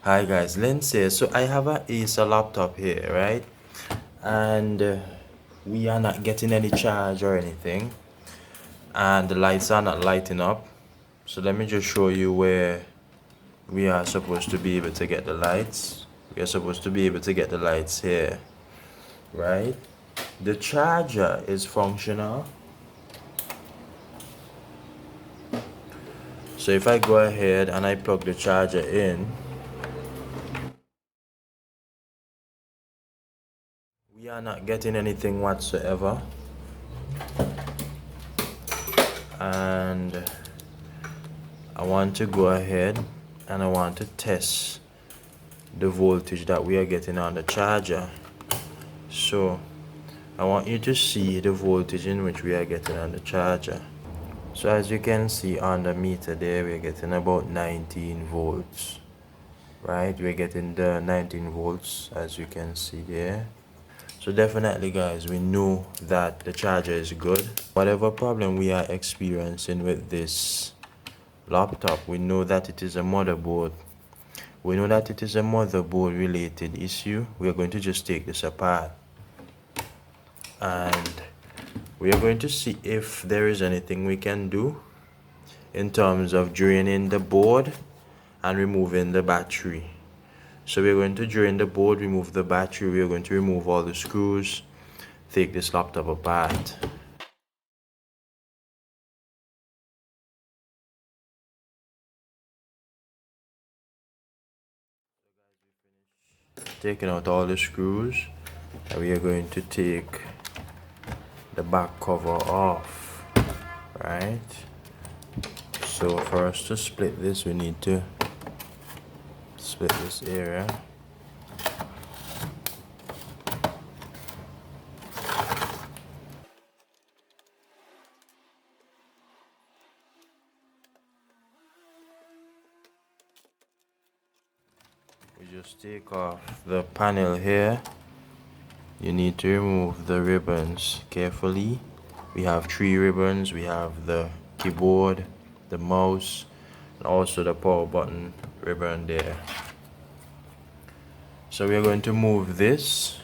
Hi guys, Lindsay. So I have a Acer laptop here, right? And we are not getting any charge or anything, and the lights are not lighting up. So let me just show you where we are supposed to be able to get the lights. We are supposed to be able to get the lights here, right? The charger is functional. So if I go ahead and I plug the charger in, we are not getting anything whatsoever. And I want to go ahead and I want to test the voltage that we are getting on the charger. So I want you to see the voltage in which we are getting on the charger. So as you can see on the meter there, we're getting about 19 volts, right? We're getting the 19 volts as you can see there. So definitely guys, we know that the charger is good. Whatever problem we are experiencing with this laptop, we know that it is a motherboard. We know that it is a motherboard related issue. We are going to just take this apart and we are going to see if there is anything we can do in terms of draining the board and removing the battery. So we're going to drain the board, remove the battery, we're going to remove all the screws, take this laptop apart. Taking out all the screws, and we are going to take the back cover off, right? So for us to split this, we need to split this area. We just take off the panel here. You need to remove the ribbons carefully. We have 3 ribbons. We have the keyboard, the mouse, and also the power button ribbon there. So we are going to move this.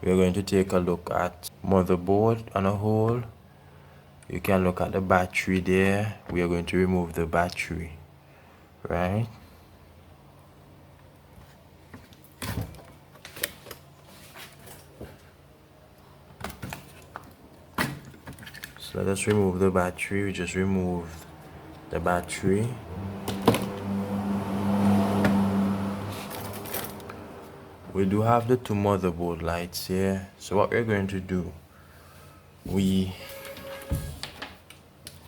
We are going to take a look at motherboard on a whole. You can look at the battery there. We are going to remove the battery, right? So let us remove the battery. We just removed the battery. We do have the 2 motherboard lights here. So what we're going to do, we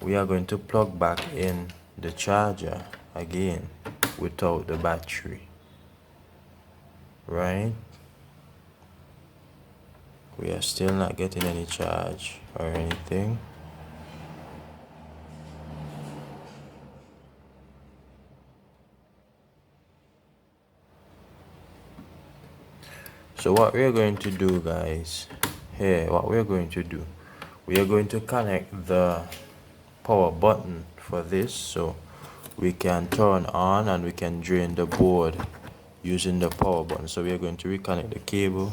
are going to plug back in the charger again without the battery, right? We are still not getting any charge or anything. So what we're going to do guys, here what we're going to do, we are going to connect the power button for this so we can turn on and we can drain the board using the power button. So we are going to reconnect the cable.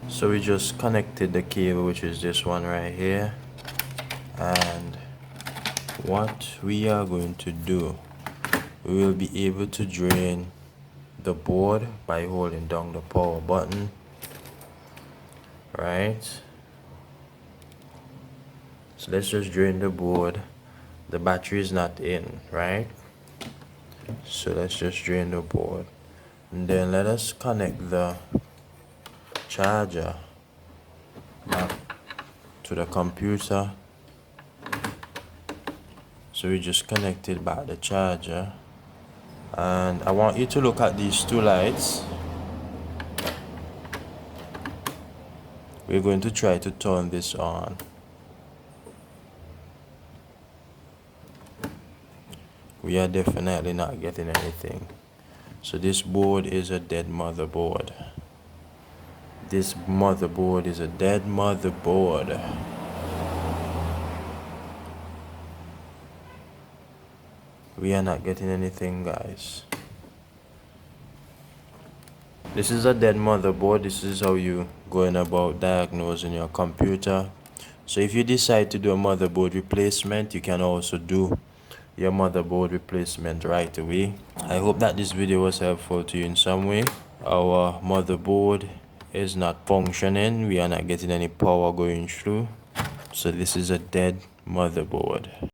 So we just connected the cable, which is this one right here, and what we are going to do, we will be able to drain the board by holding down the power button, right? So let's just drain the board. The battery is not in, right? So let's just drain the board, and then let us connect the charger back to the computer. So we just connected back the charger, and I want you to look at these 2 lights. We're going to try to turn this on. We are definitely not getting anything. So this board is a dead motherboard. This motherboard is a dead motherboard. We are not getting anything, guys. This is a dead motherboard. This is how you going about diagnosing your computer. So if you decide to do a motherboard replacement, you can also do your motherboard replacement right away. I hope that this video was helpful to you in some way. Our motherboard is not functioning. We are not getting any power going through. So this is a dead motherboard.